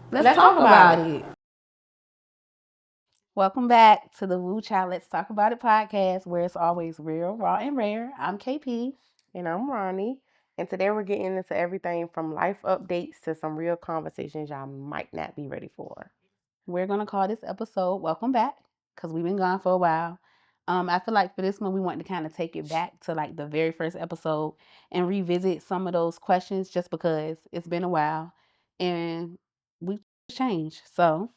Let's talk about it. Welcome back to the Whew Chile, Let's Talk About It podcast, where it's always real, raw, and rare. I'm KP. And I'm Ronnie. And today we're getting into everything from life updates to some real conversations y'all might not be ready for. We're going to call this episode Welcome Back because we've been gone for a while. I feel like for this one, we want to kind of take it back to like the very first episode and revisit some of those questions just because it's been a while and we changed. So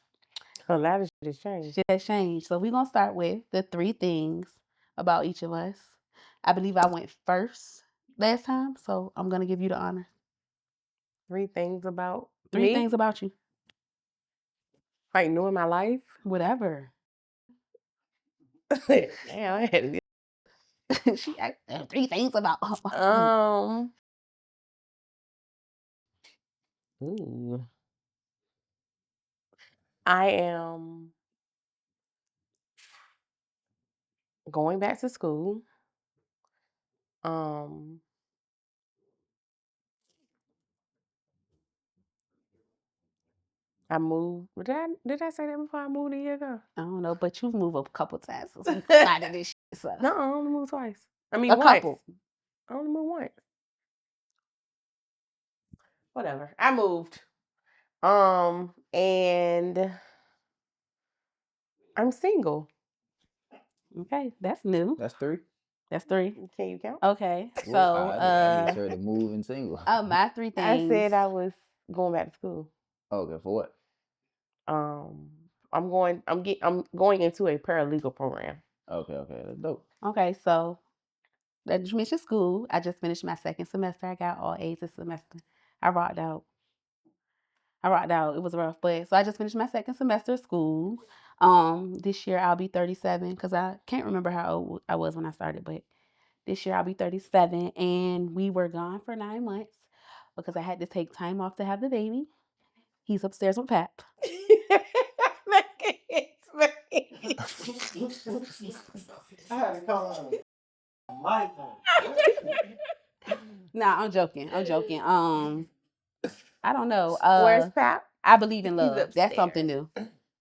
A lot of shit has changed. shit has changed. So we're going to start with the 3 things about each of us. I believe I went first last time, so I'm going to give you the honor. 3 things about 3 me? things about you. Like new in my life? Whatever. Damn, I had to She asked 3 things about. Ooh. I am going back to school. I moved. Did I say that before I moved a year ago? I don't know, but you've moved a couple times since we started this shit. So. No, I only moved twice. I mean, a once. couple. I only moved once. Whatever. I moved. And I'm single. Okay, that's new. That's 3. That's 3. Can you count? Okay, so I just heard it move and single. my 3 things. I said I was going back to school. Okay, for what? I'm going into a paralegal program. Okay, that's dope. Okay, so I just mentioned school. I just finished my 2nd semester. I got all A's this semester. I rocked out. It was rough, but so I just finished my 2nd semester of school. This year I'll be 37 because I can't remember how old I was when I started, but this year I'll be 37, and we were gone for 9 months because I had to take time off to have the baby. He's upstairs with Pap. I had to call out my phone. Nah, I'm joking. I don't know. Where's Pap? I believe in love. upstairs. That's something new.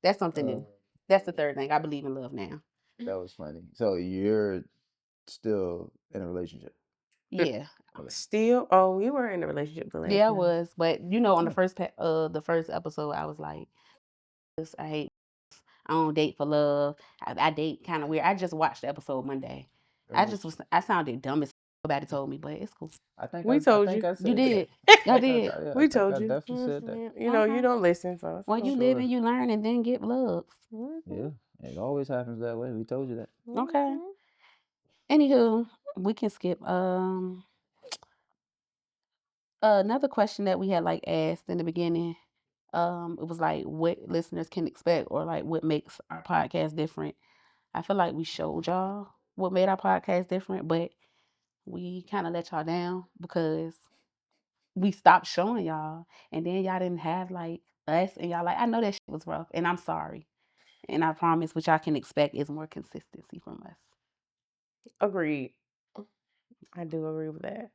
That's something new. That's the 3rd thing. I believe in love now. That was funny. So you're still in a relationship? Yeah. Still? Oh, we were in a relationship the last Yeah, I time. was. But you know, on the first episode, I was like, I hate. I don't date for love. I date kind of weird. I just watched the episode Monday. I sounded dumb as nobody told me, but it's cool. I think we told you. I said You did. that. I did. We told you. I definitely said that. You know, you don't listen, so. Well, you live and you learn and then get love. Yeah, it always happens that way. We told you that. Okay. Anywho, we can skip. Another question that we had like asked in the beginning. It was like what listeners can expect or like what makes our podcast different. I feel like we showed y'all what made our podcast different, but we kind of let y'all down because we stopped showing y'all, and then y'all didn't have like us, and y'all like, I know that shit was rough, and I'm sorry, and I promise what y'all can expect is more consistency from us. Agreed. I do agree with that.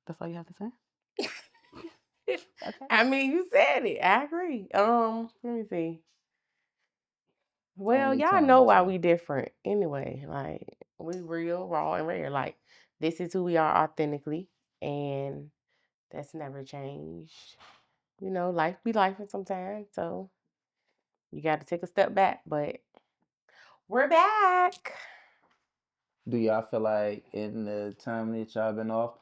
That's all you have to say. Okay. I mean, you said it. I agree. Let me see. Well, y'all know why we different anyway. Like, we real, raw, and rare. Like, this is who we are authentically, and that's never changed. You know, life be life sometimes, so you got to take a step back, but we're back. Do y'all feel like in the time that y'all been off,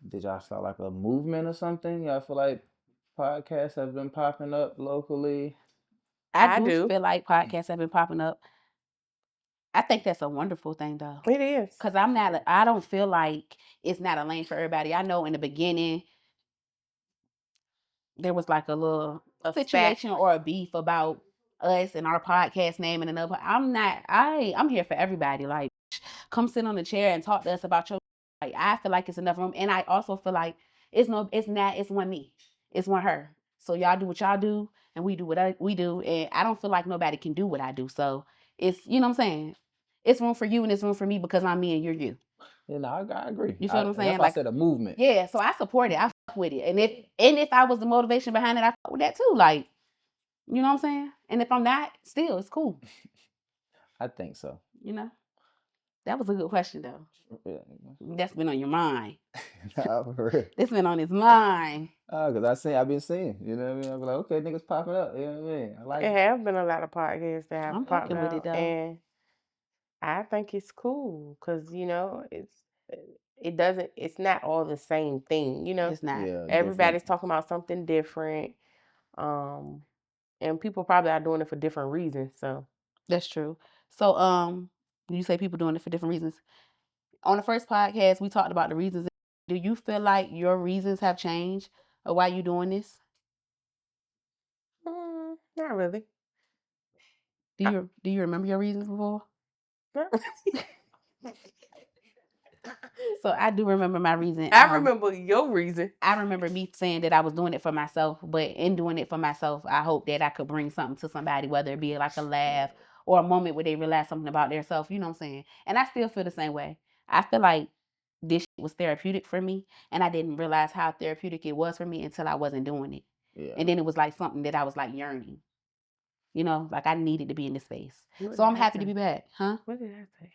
did y'all start like a movement or something? Y'all feel like podcasts have been popping up locally? I do feel like podcasts have been popping up. I think that's a wonderful thing, though. It is. Because I don't feel like it's not a lane for everybody. I know in the beginning, there was like a situation or a beef about us and our podcast name and another. I'm here for everybody. Like, come sit on the chair and talk to us about your. Like, I feel like it's enough room, and I also feel like it's one me, it's one her. So y'all do what y'all do, and we do what we do, and I don't feel like nobody can do what I do. So it's, you know what I'm saying. It's room for you and it's room for me because I'm me and you're you. Yeah, no, I agree. You feel what I'm saying? That's why I said a movement. Yeah, so I support it. I with it. And if I was the motivation behind it, I fuck with that too. Like, you know what I'm saying? And if I'm not, still, it's cool. I think so. You know? That was a good question, though. Yeah. That's been on your mind. Nah, for real. That's been on his mind. Cause I've been seeing, you know what I mean? I'm like, okay, niggas popping up, you know what I mean? I like It it. have been a lot of podcasts that I'm have popped fucking with it, out, though. and I think it's cool because it's not all the same thing, It's not. Yeah, Everybody's different. talking about something different, and people probably are doing it for different reasons. So That's true. So, you say people doing it for different reasons. On the first podcast, we talked about the reasons. Do you feel like your reasons have changed or why you doing this? not really. Do you remember your reasons before? So I do remember my reason. I remember your reason. I remember me saying that I was doing it for myself, but in doing it for myself, I hope that I could bring something to somebody, whether it be like a laugh or a moment where they realize something about themselves. You know what I'm saying? And I still feel the same way. I feel like this shit was therapeutic for me, and I didn't realize how therapeutic it was for me until I wasn't doing it. Yeah. And then it was like something that I was like yearning. You know, like I needed to be in this space. What So did I'm I happy to say? be back. Huh? What did I say?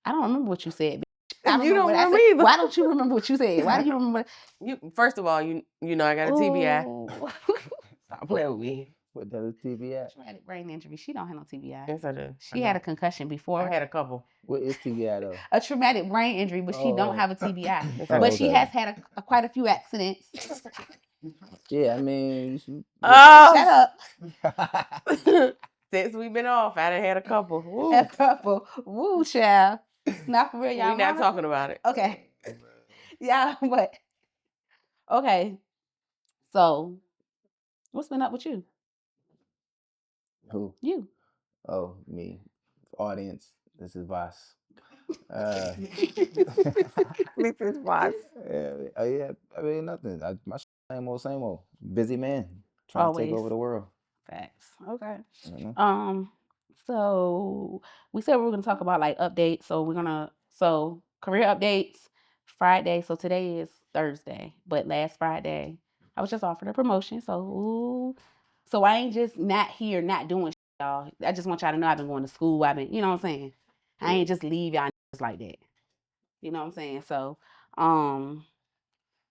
I don't remember what you said. I You don't what I remember said. either. Why don't you remember what you said? Why do you remember? First of all, you know I got a TBI. Ooh. Stop playing with me. What does TV at? Traumatic brain injury. She don't have no TBI. Yes, I do. She had a concussion before. I had a couple. What is TV at though? A traumatic brain injury, but she don't have a TBI. Yes, I But do. she has had quite a few accidents. Yeah, I mean, Shut up. Since we've been off, I done had a couple. Woo. A couple. Woo, child. Not for real, y'all. We not talking about it. Okay. Yeah, but okay. So, what's been up with you? Who? You. Oh, me. Audience. This is Voss. This is Voss. Yeah, I mean nothing. My same old. Busy man trying to take Always. over the world. Facts. Okay. You know? So we said we were gonna talk about like updates. So career updates Friday. So today is Thursday, but last Friday I was just offered a promotion. So I ain't just not here, not doing shit, y'all. I just want y'all to know I've been going to school. I've been, you know what I'm saying? I ain't just leave y'all just like that. You know what I'm saying? So,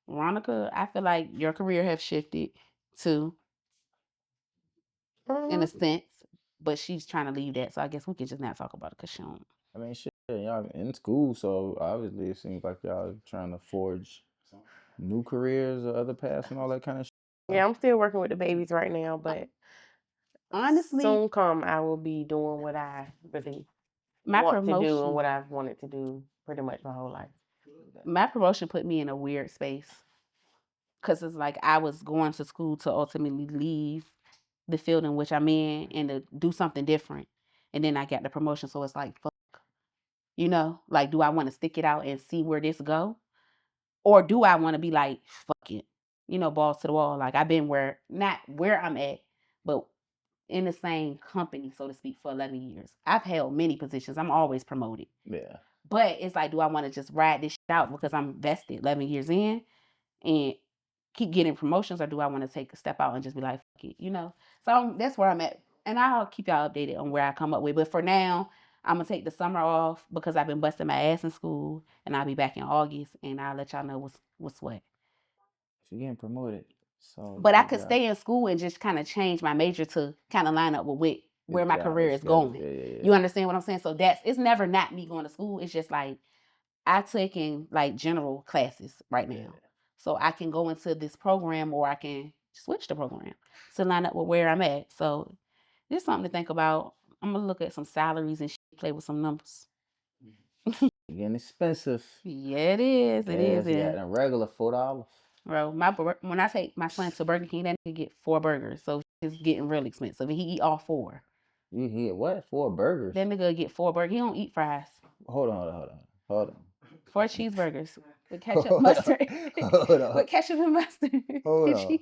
Veronica, I feel like your career has shifted too, in a sense, but she's trying to leave that. So I guess we can just not talk about it because she don't. I mean, shit, y'all in school, so obviously it seems like y'all trying to forge new careers or other paths and all that kind of shit. Yeah, I'm still working with the babies right now, but Honestly, soon come I will be doing what I really my want to do and promotion, what I've wanted to do pretty much my whole life. my promotion put me in a weird space because it's like I was going to school to ultimately leave the field in which I'm in and to do something different, and then I got the promotion. So it's like, fuck, you know, like, do I want to stick it out and see where this go, or do I want to be like, fuck it, you know, balls to the wall? Like I've been not where I'm at, but in the same company, so to speak, for 11 years. I've held many positions. I'm always promoted. Yeah. But it's like, do I want to just ride this shit out because I'm vested 11 years in and keep getting promotions, or do I want to take a step out and just be like, fuck it, you know? So that's where I'm at. And I'll keep y'all updated on where I come up with. But for now, I'm going to take the summer off because I've been busting my ass in school, and I'll be back in August, and I'll let y'all know what's what. You're getting promoted. So But I could stay in school and just kind of change my major to kind of line up with where my career is going. Yeah. You understand what I'm saying? So it's never not me going to school. It's just like I taking like general classes right now. Yeah. So I can go into this program or I can switch the program to line up with where I'm at. So just something to think about. I'm going to look at some salaries and play with some numbers. Getting expensive. Yeah, it is. It is. Yeah, a regular $4. Bro, when I take my son to Burger King, that nigga get 4 burgers. So it's getting real expensive. And he eat all 4. You get what? 4 burgers? That nigga get 4 burgers. He don't eat fries. Hold on. 4 cheeseburgers with ketchup, mustard. Hold on. With ketchup and mustard. Hold and on. cheese.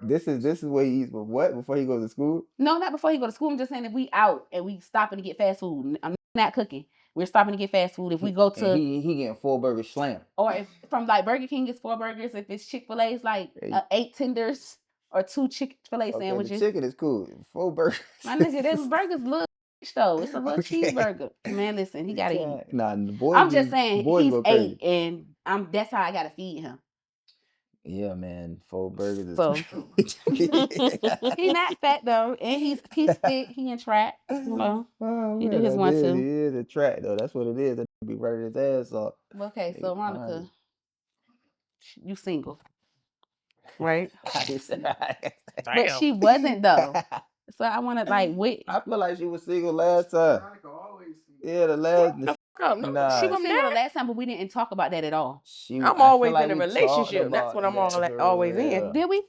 This is what he eats, but what? Before he goes to school? No, not before he go to school. I'm just saying if we out and we stopping to get fast food, I'm not cooking. we're stopping to get fast food. If we go to, he getting 4 burgers slam. or if from like Burger King, it's 4 burgers. If it's Chick-fil-A, it's like 8 tenders or 2 Chick-fil-A sandwiches. The chicken is cool. 4 burgers. My nigga, them burgers look though. It's a little cheeseburger. Man, listen, he gotta eat. Nah, the boys. I'm just saying he's 8, and that's how I gotta feed him. Yeah, man, 4 burgers is so he not fat though, and he's fit. He in track. You know, he do his 1 2. He is a track though. That's what it is. That be running his ass off. Okay, so Monica, you single, right? But she wasn't though. So I want to like wait. I feel like she was single last time. Yeah, the last. Nah, she was single the last time, but we didn't talk about that at all. I'm always in a relationship. That's what I'm always in. Did we?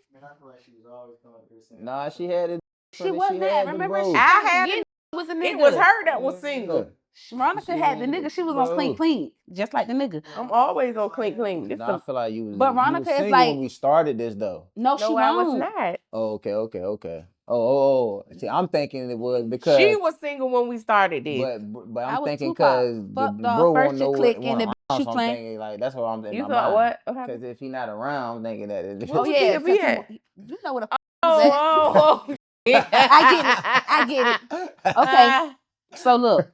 Nah, she had it. She was not. Remember, I had it. It was her that was single. Monica had the nigga. She was on clean, just like the nigga. I'm always on clean. Nah, I feel like you was. But Monica is like when we started this though. No, she was not. Oh, okay. Oh. See, I'm thinking it was because she was single when we started this. But I'm thinking because the bro won't know what she I'm thinking like that's what I'm thinking. You thought what? Because if he not around, I'm thinking that. Oh yeah, you know what? Oh. I get it. Okay, so look,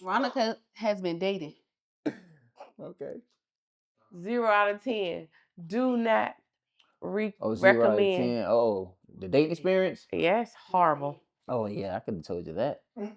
Monica has been dating. Okay. 0 out of 10. Do not recommend. 0 out of 10. Oh, the dating experience? Yes, horrible. Oh yeah, I could have told you that. Yeah,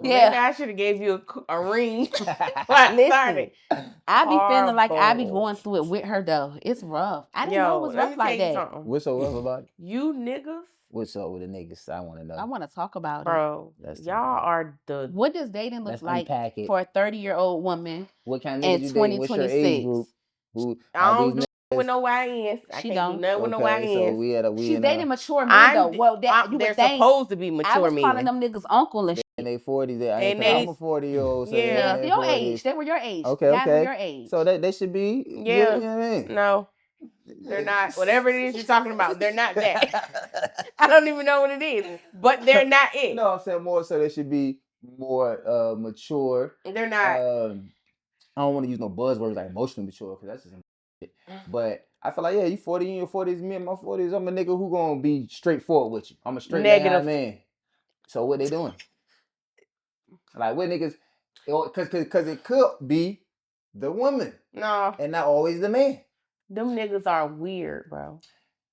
maybe I should have gave you a ring. Listen, I be feeling like I be going through it with her though. It's rough. I didn't know it was rough like that. What's so rough about it? You niggas. What's up with the niggas? I want to know. I want to talk about bro. Y'all are the. What does dating look like for a 30-year-old woman? What kind of niggas you dating? What's your age group? Who? I don't do with no YNs. She don't. Do with no YNs. So she's dating mature men though. Well, they're supposed to be mature men. I was calling them niggas uncle and shit. In their 40s, I'm a 40-year-old. So yeah, your age. They were your age. Okay. Your age. So they should be. Yeah. You know what I mean? No. They're not. Whatever it is you're talking about, they're not that. I don't even know what it is, but they're not it. No, I'm saying more so they should be more mature. They're not. I don't want to use no buzzwords like emotionally mature because that's just some shit. But I feel like, yeah, you 40 in your 40s, me in my 40s, I'm a nigga who gonna be straightforward with you. I'm a straight man. So what they doing? Like what niggas, because it could be the woman. No. And not always the man. Them niggas are weird, bro.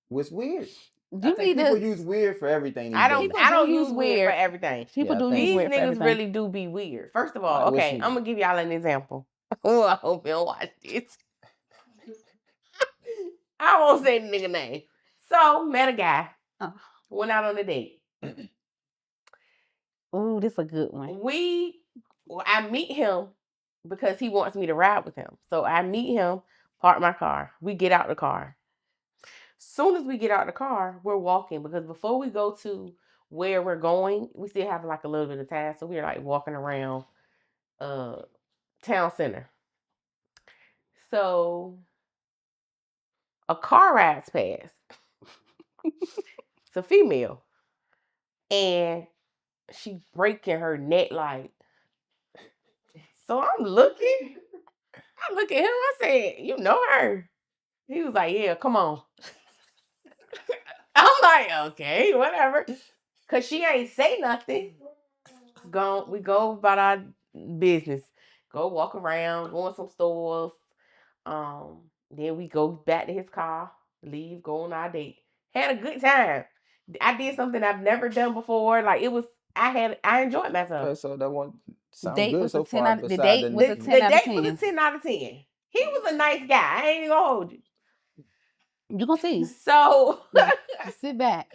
What's weird? People use weird for everything. I don't use weird for everything. People do these use weird niggas really do be weird. First of all, okay, I'm gonna give y'all an example. Oh, I hope you don't watch this. I won't say the nigga name. So, met a guy. Went out on a date. Ooh, this a good one. I meet him because he wants me to ride with him. So I meet him, park my car. We get out the car. Soon as we get out the car, we're walking because before we go to where we're going, we still have like a little bit of time. So we're like walking around town center. So a car rides past. It's a female. And she breaking her neck light. So I'm looking. I look at him. I said, "You know her?" He was like, "Yeah, come on." I'm like, "Okay, whatever." Cause she ain't say nothing. We go about our business. Go walk around, go in some stores. Then we go back to his car, leave, go on our date. Had a good time. I did something I've never done before. Like it was, I enjoyed myself. Okay, so that one sounds date good was so a 10 far. out, the date was a 10 out of 10. The date was a 10 out of 10. He was a nice guy. I ain't gonna hold you. You gonna see. So sit back.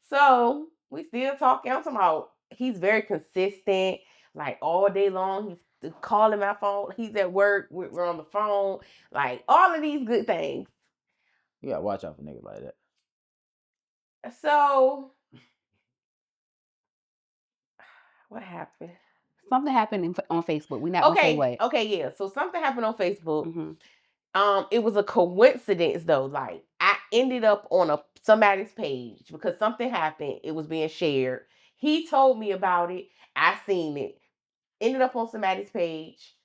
So we still talking. I'm talking about he's very consistent. Like all day long, he's calling my phone. He's at work. We're on the phone. Like all of these good things. You gotta watch out for niggas like that. So what happened? Something happened on Facebook. We not gonna say what. Okay, yeah. So something happened on Facebook. Mm-hmm. It was a coincidence though. Like I ended up on somebody's page because something happened. It was being shared. He told me about it. I seen it. ended up on somebody's page.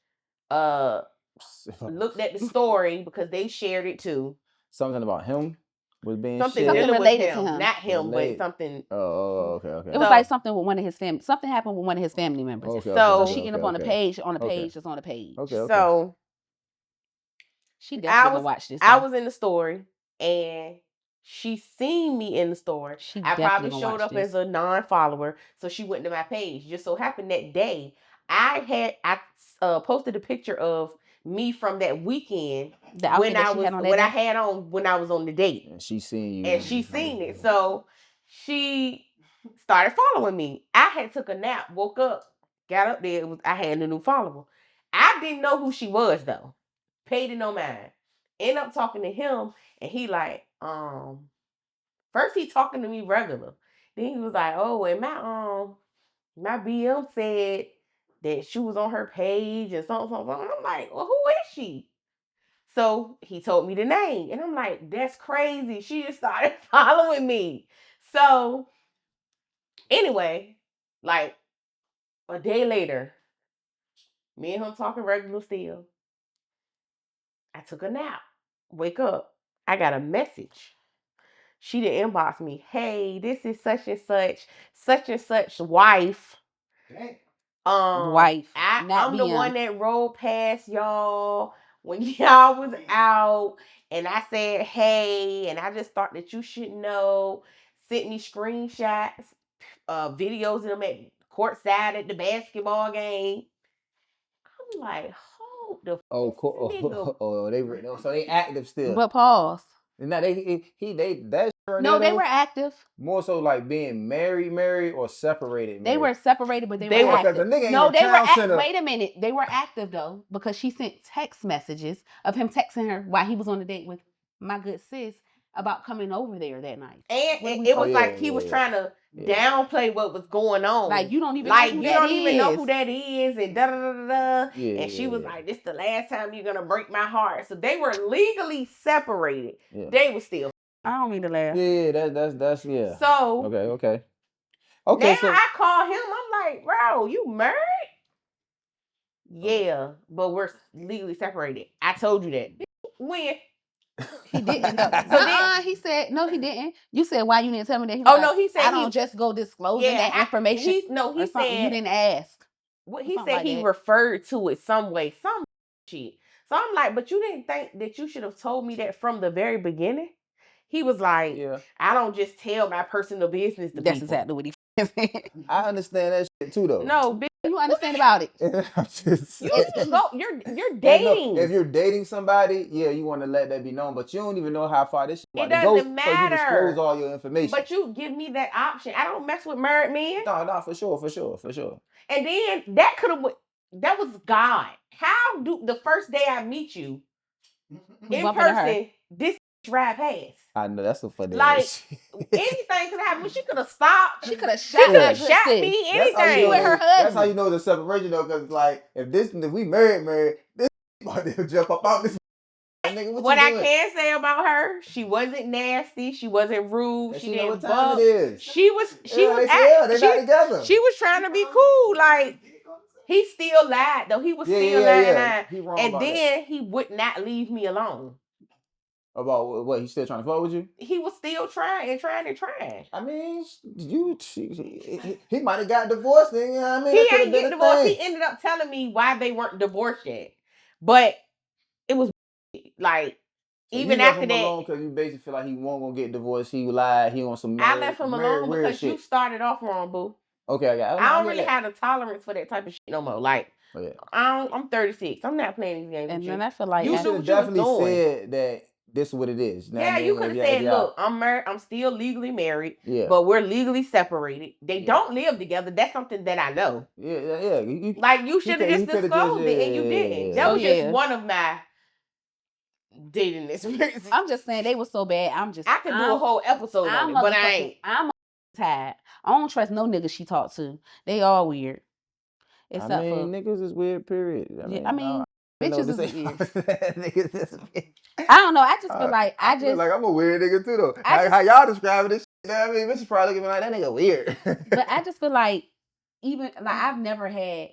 Looked at the story because they shared it too. Something about him was being Something shared. dealing related with to him, him. not him, Relate. but something. Oh, okay. It was So- like something with one of his family. Something happened with one of his family members. Okay, So- she ended up on a page, that's on a page. Okay. So She definitely gonna watch this. I was in the story and she seen me in the store. She I definitely probably gonna showed watch up this. as a non-follower, so she went to my page. Just so happened that day, I posted a picture of me from that weekend The outfit when that I she was had on that when I day? had on when I was on the date, And she seen you. and she seen it. So she started following me. I had took a nap, woke up, got up there. I had a new follower. I didn't know who she was though. Paid it no mind. End up talking to him, and he like, first he talking to me regular. Then he was like, oh, and my BM said that she was on her page and something. And I'm like, well, who is she? So he told me the name, and I'm like, that's crazy. She just started following me. So anyway, like a day later, me and him talking regular still. I took a nap. Wake up. I got a message. She didn't inbox me. Hey, this is such and such wife. Wife, not I'm the BM. one that rolled past y'all when y'all was out, and I said hey, and I just thought that you should know. Sent me screenshots, videos of them at courtside at the basketball game. I'm like, hold the nigga. So they active still. But pause. Now they that right No, there, they were active. more so like being married or separated. They were separated, but they They were were- active. Because the nigga No, ain't they in were town center. wait a minute. They were active though, because she sent text messages of him texting her while he was on the date with my good sis about coming over there that night. And What are we it was talking like he was trying to downplay what was going on. Like you don't even Like know who you that don't even know is. who that is, and da da da da da. Yeah, And she yeah, was yeah. like, "This the last time you're gonna break my heart." So they were legally separated. Yeah. They were still. I don't mean to laugh. Yeah, that's yeah. So Okay. now So I call him. I'm like, "Bro, you married?" Yeah, but we're legally separated. I told you that. When? He didn't though. He said no, he didn't. You said why you didn't tell me that? He Oh was no, like, he said I don't just go disclosing that information. He or something. said You didn't ask. what he something said. like He that. referred to it some way, some shit. So I'm like, but you didn't think that you should have told me that from the very beginning? He was like, yeah, I don't just tell my personal business to That's people. exactly what he said. I understand that shit too though. No, bitch, You understand about it? I'm just you saying. just go. You're And dating. no, if you're dating somebody, yeah, you want to let that be known, but you don't even know how far this shit It about to go, doesn't so you matter. disclose all your information. But you give me that option. I don't mess with married men. No, for sure. And then that was God. How do the first day I meet you in Bump into her. person, this ride past? I know that's a funny Like, ass shit. Anything could happen. She could have stopped. She could have She shot could have her. shot sis. me. That's how you Anything. know with her That's husband. how you know the separation though, because like if we married, this about to jump up out this. Nigga, What you I doing? can say about her, she wasn't nasty. She wasn't rude. And She know didn't what time bug. it is. She was They not together. She was trying to be cool. Like, he still lied though. He was still lying. He wrong And about then that. he would not leave me alone. About what? He still trying to fuck with you? He was still trying. I mean, he might have got divorced. Then, you know what I mean? He ain't get divorced. He ended up telling me why they weren't divorced yet. But it was like, so even you left after him that, alone because you basically feel like he won't gonna get divorced. He lied. He on some. I left him alone because shit. you started off wrong, boo. Okay, I don't really have the tolerance for that type of shit no more. Like, I'm 36. I'm not playing these games And with then you. I feel like You should have definitely said that this is what it is. Yeah, you could have said, look, I'm married. I'm still legally married. Yeah. But we're legally separated. They don't live together. That's something that I know. Yeah. You should have just disclosed it, and you didn't. That was just one of my dating experiences. I'm just saying they were so bad. I could do a whole episode on it, but I ain't. I'm tired. I don't trust no niggas she talked to. They all weird. Except for niggas is weird. Period. Bitches is weird. Niggas is weird. I don't know. I just feel like I feel like I'm a weird nigga too though. How y'all describing this? You know what I mean, bitches probably looking like that nigga weird. But I just feel like even like I've never had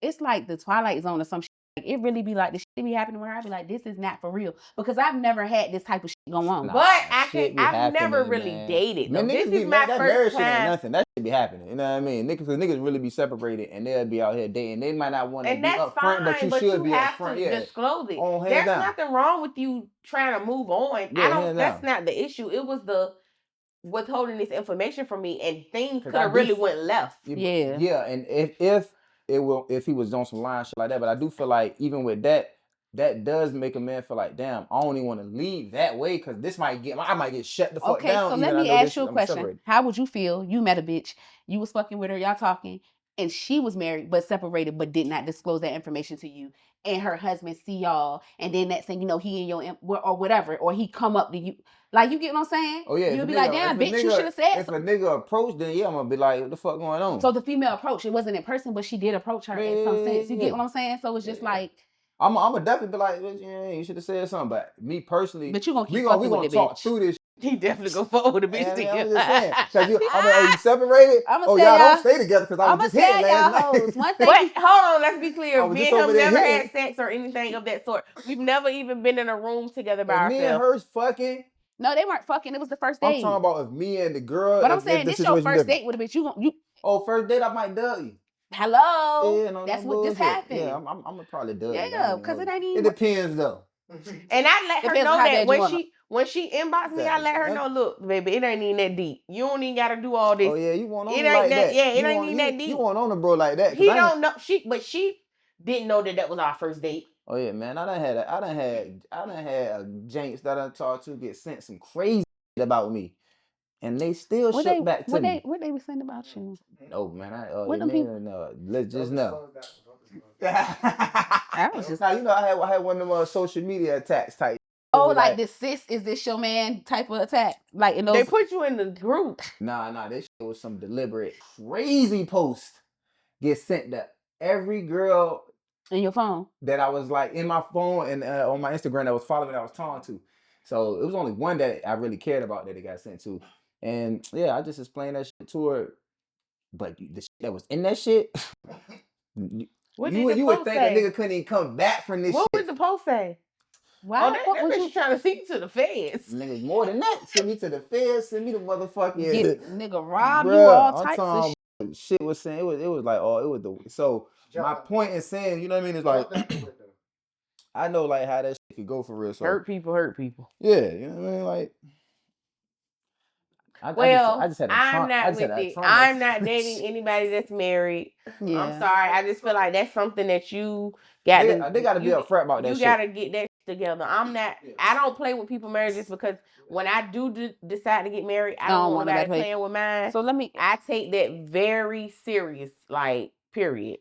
it's like the Twilight Zone or some shit. Like, it really be like the shit be happening where I be like, this is not for real. Because I've never had this type of shit go on. Nah, But I shit can. be I've never happening, really man. dated. Man, Though. This niggas be is my that marriage first shit ain't time. nothing. That shit be happening. You know what I mean? Niggas really be separated and they'll be out here dating. They might not want to And be that's up fine, front, but you should be up have front. to Yeah. disclose it. On hands There's down. nothing wrong with you trying to move on. Yeah, I don't. hands That's down. not the issue. It was the withholding this information from me, and things 'Cause could have really went left. Yeah. Yeah, and if he was on some line shit like that, but I do feel like even with that does make a man feel like, damn, I don't even want to leave that way because I might get shut the fuck Okay, down. so even let I me know ask this you a shit, I'm question. separated. How would you feel? You met a bitch, you was fucking with her, y'all talking, and she was married but separated but did not disclose that information to you, and her husband see y'all, and then next thing you know, he in your or whatever, or he come up to you, like, you get what I'm saying? Oh yeah, you'll be like, damn, bitch, you should have said. If a nigga approached, then yeah, I'm gonna be like, what the fuck going on? So the female approach, it wasn't in person, but she did approach her in some sense. You get what I'm saying? So it's just like, I'm gonna definitely be like, yeah, you should have said something. But me personally, but you gonna keep we fucking gonna with the talk bitch. through this. He definitely gonna fuck with the bitch. I'm just saying, cause you separated. I'ma Oh, say y'all y'all- don't stay together because I was just hitting last night. hoes, one thing. But hold on, let's be clear. I was Me just and over him there never hitting. had sex or anything of that sort. We've never even been in a room together by And me and ourselves. her fucking. No, they weren't fucking. It was the first date. I'm talking about if me and the girl. But I'm saying this your first date with a bitch. You. Oh, first date, I might dub you. Hello. Yeah, no, that's no what bullshit. just happened. Yeah, I'm gonna probably dub you. Yeah, because it ain't even. It depends though. And I let her Depends know on how that bad you when she inboxed me, I let her know, look, baby, it ain't even that deep. You don't even gotta do all this. Oh yeah, you want on It him ain't like that. that. Yeah, it You ain't want- even that deep. You want on a bro like that? He don't know. She didn't know that was our first date. Oh yeah, man. I done had a janks that I talked to get sent some crazy shit about me, and they still shook back to me. What they were saying about you? No, man. What them people? Let's just know. I was just. Now you know I had one of them social media attacks type. Oh, like this sis, is this your man type of attack? Like in those. They put you in the group. Nah. This shit was some deliberate crazy post get sent to every girl in your phone that I was like in my phone and on my Instagram that was following that I was talking to. So it was only one that I really cared about that it got sent to. And yeah, I just explained that shit to her. But the shit that was in that shit, you would think a nigga couldn't even come back from this shit. What was the post say? Why? That was you trying to send you to the feds? Niggas more than that. Send me to the feds. Send me the motherfucking nigga rob you all types of shit. Shit was saying it was like it was the so my point in saying, you know what I mean, is like I know like how that shit could go for real. So hurt people. Yeah, you know what I mean, like. I'm not with it. I'm not dating anybody that's married. Yeah. I'm sorry. I just feel like that's something that you got. They got to be upfront about that shit. You got to get that together. I'm not. I don't play with people married just because when I do decide to get married, I don't want nobody playing with mine. So I take that very serious, like, period.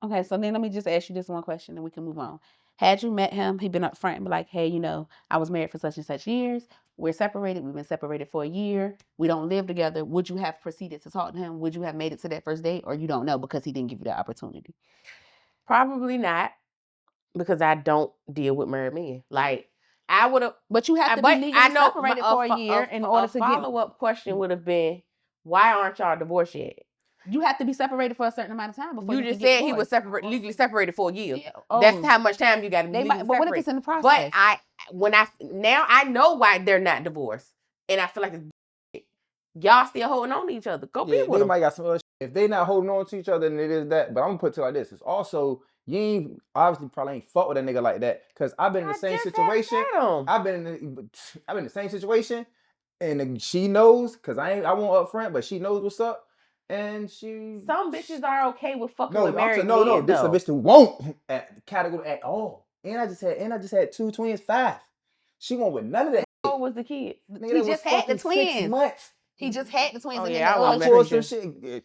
Okay, so then let me just ask you this one question and we can move on. Had you met him, he'd been up front and be like, hey, I was married for such and such years. We're separated. We've been separated for a year. We don't live together. Would you have proceeded to talk to him? Would you have made it to that first date? Or you don't know because he didn't give you that opportunity? Probably not, because I don't deal with married men. Like, I would have. But you have to be legally separated for a year in order to get. A follow-up question would have been, why aren't y'all divorced yet? You have to be separated for a certain amount of time before you just said he was legally separated for a year. Yeah. That's how much time you got to be legally separated. But what if it's in the process? But I know why they're not divorced, and I feel like it's y'all still holding on to each other. Go be with them. They might got some other shit. If they not holding on to each other, then it is that. But I'm gonna put it like this: it's also you probably ain't fuck with a nigga like that because I've been in the same situation. I've been in the same situation, and she knows because I won't up front, but she knows what's up. And some bitches are okay with fucking with married men. No, this is a bitch who won't category at all. And I just had 2 twins, 5. She won't with none of that. How old was the kid? He just had the twins. 6 months. He just had the twins. Oh, and yeah, I pulled some shit.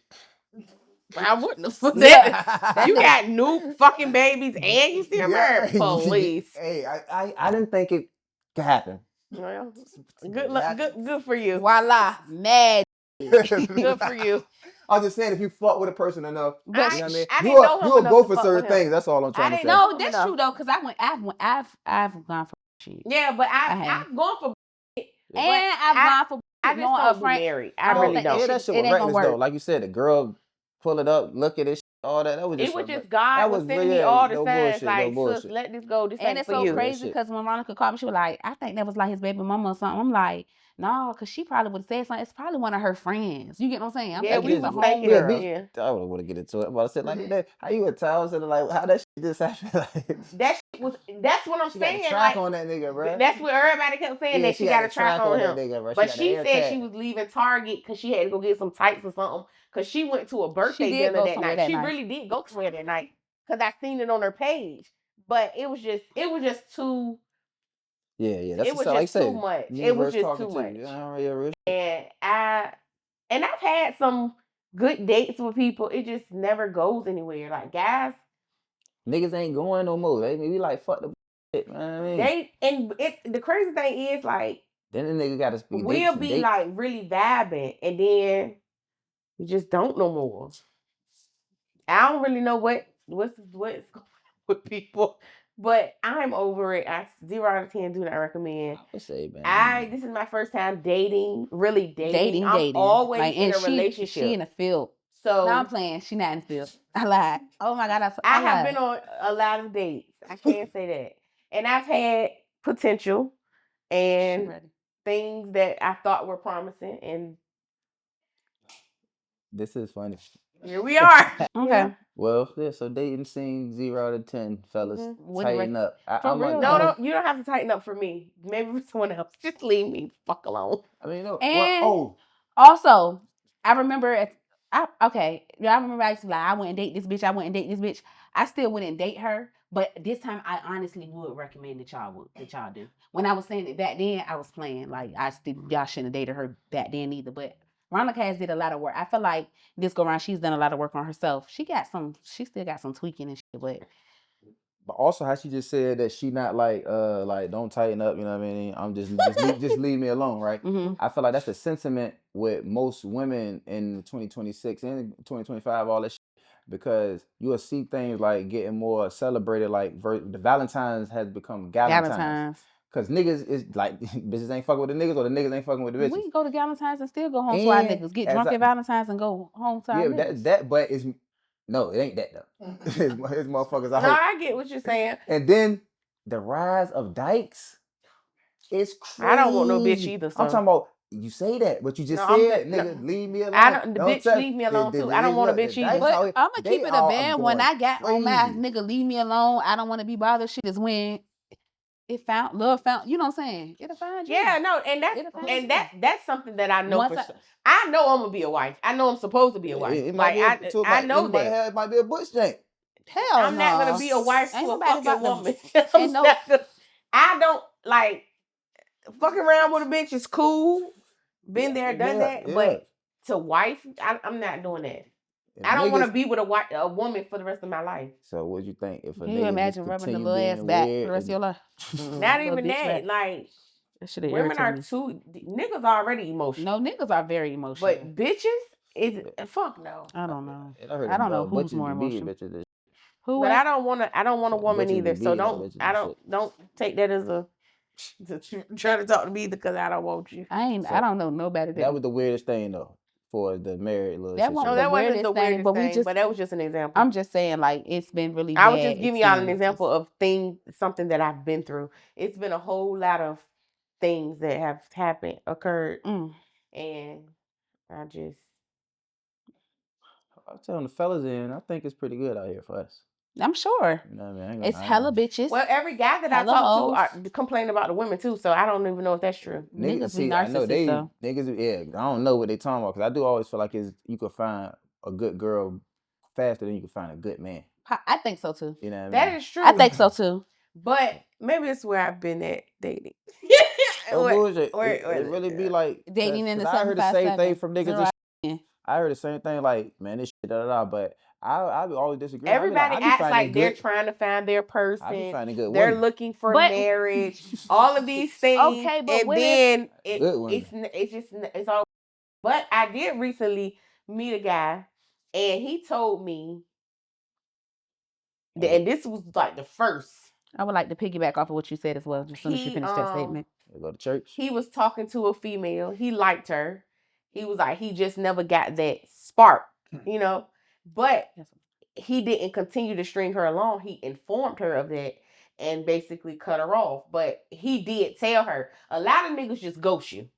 I wouldn't have put that. You got new fucking babies and you still married. Police. Hey, I didn't think it could happen. Well, good for you. Voila, mad. Good for you. I'm just saying, if you fuck with a person enough, but you know what I mean? You'll go for certain things. That's all I'm trying to say. No, that's true though, because I've gone for shit. Yeah, but I've gone for and I've gone for. I just don't be married. I really don't. Yeah, that shit was reckless though. Like you said, the girl pull it up, look at it. all that. That was just It was something. just God That was was sending me yeah, all the no signs bullshit, no like, sis, bullshit. let this go. This And ain't it's for so you. crazy shit. because when Monica called me, she was like, I think that was like his baby mama or something. I'm like, no, because she probably would have said something. It's probably one of her friends. You get what I'm saying? I'm Yeah, thinking we it's a was thinking, homegirl. yeah. I don't want to get into it, but I said like that. How you a thousand? Like how that shit just happened? Like That's what I'm she got a saying. track Like, on that nigga, bro. that's what everybody kept saying, Yeah, that she got a track on him. that nigga, bro. But got she the said AirTag. she was leaving Target because she had to go get some tights or something. Because she went to a birthday did dinner go that somewhere night. that She night. really did go somewhere that night. Because I seen it on her page. But it was just too. Yeah. That's It was like I just said, too much. It was universe just talking too to much. you. Yeah, real shit. And I've had some good dates with people. It just never goes anywhere. Like, guys, Niggas ain't going no more. They be like, fuck the shit, man. I mean, the crazy thing is, like, then the nigga got to speak. we'll be like really vibing, and then we just don't no more. I don't really know what's going on with people, but I'm over it. 0 out of 10 do not recommend. I would say, man. This is my first time really dating. I'm Dating. always Like, in and a relationship. she in the field. So No, I'm playing. She not in the field. I lied. Oh my God, I I have lied. been on a lot of dates. I can't say that. And I've had potential and things that I thought were promising, and This is funny. here we are. Okay. Well, yeah, so dating scene 0 out of 10, fellas. Tighten up. For real, No, you don't have to tighten up for me. Maybe for someone else. Just leave me fuck alone. I mean, no. And also, I remember I remember I used to be like, I went and date this bitch. I went and date this bitch. I still wouldn't date her, but this time I honestly would recommend that y'all do. When I was saying it back then, I was playing like y'all shouldn't have dated her back then either. But Veronica has did a lot of work. I feel like this go around, she's done a lot of work on herself. She still got some tweaking and shit, but also how she just said that she not like don't tighten up, you know what I mean? I'm just leave me alone, right? Mm-hmm. I feel like that's the sentiment with most women in 2026 and 2025, all that shit, because you will see things like getting more celebrated, like the Valentine's has become Galentine's. Cause niggas is like bitches ain't fucking with the niggas, or the niggas ain't fucking with the bitches. We can go to Galentine's and still go home to our niggas. Get drunk at Valentine's and go home to our niggas. But it's no, it ain't that though. His motherfuckers out. No, I get what you're saying. And then the rise of dykes is crazy. I don't want no bitch either. So. I'm talking about, you say that, but you just said, nigga, leave me alone. Leave me alone too. I don't want a bitch either. But I'm gonna keep it a band. When I got on my nigga, leave me alone. I don't want to be bothered. Shit is when love found. You know what I'm saying? It'll find you. Yeah, no, and that's something that I know. I know I'm gonna be a wife. I know I'm supposed to be a wife. I know that. It might be a bush jank. Hell, I'm not gonna be a wife to a fucking woman. I don't like fucking around with a bitch is cool. Been there, done that. Yeah. But to wife, I'm not doing that. I don't want to be with a woman for the rest of my life. So what you think if can you imagine rubbing the little ass back for the rest of your life? Not even that. Like, women are niggas already emotional. No, niggas are very emotional. But bitches, fuck no. I don't know. I don't know who's more emotional. Who? But I don't want a woman either. So don't take that as a trying to talk to me because I don't want you. I don't know nobody. That was the weirdest thing though. For the married little that wasn't the weirdest thing, but that was just an example. I'm just saying, like, it's been really I was just giving y'all an example of something that I've been through. It's been a whole lot of things that have occurred, and I'm telling the fellas I think it's pretty good out here for us. I'm sure. You know what I mean? It's hella bitches. Well, every guy that I talk to complain about the women too, so I don't even know if that's true. Niggas be narcissists though. Niggas, I don't know what they talking about, because I do always feel like you could find a good girl faster than you can find a good man. I think so too. You know what I mean? That is true. I think so too. But maybe it's where I've been at dating. It really be like dating in the I heard the same thing from niggas. I heard the same thing, like, man, this shit, but I always disagree. Everybody acts like they're trying to find their person. I be finding good they're women. looking for marriage. All of these things. Okay, but and then it's all. But I did recently meet a guy, and he told me, and this was like the first. I would like to piggyback off of what you said as well, just as soon as you finish that statement. Go to church. He was talking to a female. He liked her. He was like, he just never got that spark, you know. But he didn't continue to string her along. He informed her of that and basically cut her off. But he did tell her. A lot of niggas just ghost you.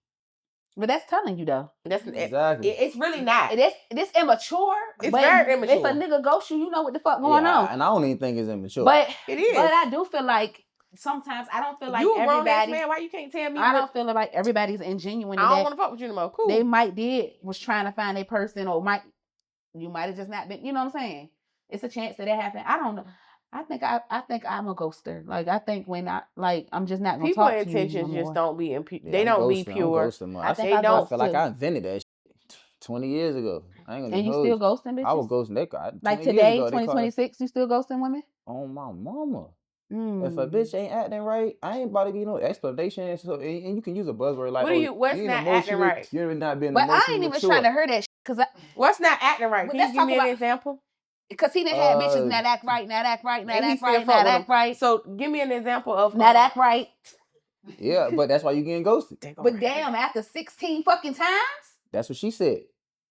But that's telling you though. That's Exactly. It's really not. It's immature. It's but very immature. If a nigga ghosts you, you know what the fuck going on. And I don't even think it's immature. But it is. But I do feel like sometimes I don't feel like you a grown ass everybody. man. Why you can't tell me? I don't feel like everybody's ingenuine. I don't want to fuck with you no more. Cool. They was trying to find a person, or you might have just not been. You know what I'm saying? It's a chance that happened. I don't know. I think I'm a ghoster. Like I think when I'm just not gonna talk to you. People intentions just don't be they I'm don't ghosting, be pure. I feel like I invented that shit 20 years ago. I ain't gonna and you still ghosting bitches? I was ghosting that guy. Like today, 2026, you still ghosting women? On my mama. If a bitch ain't acting right, I ain't about to give you no explanation. So, and you can use a buzzword like, what's not acting right? You're not being But emotionally I ain't even mature. trying to hear that shit. What's not acting right? Can you give me an example? Because he done had bitches not act right, not act right, not act right, not act right. So give me an example of not act right. Yeah, but that's why you getting ghosted. But damn, after 16 fucking times? That's what she said.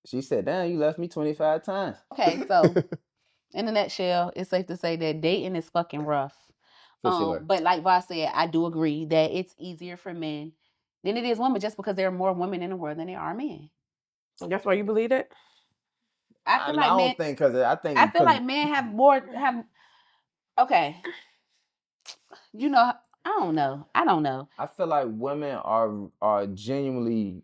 She said, damn, you left me 25 times. Okay, so in a nutshell, it's safe to say that dating is fucking rough. For sure. But like Voss said, I do agree that it's easier for men than it is women, just because there are more women in the world than there are men. That's why you believe that? I feel like men have more. Okay. You know, I don't know. I feel like women are genuinely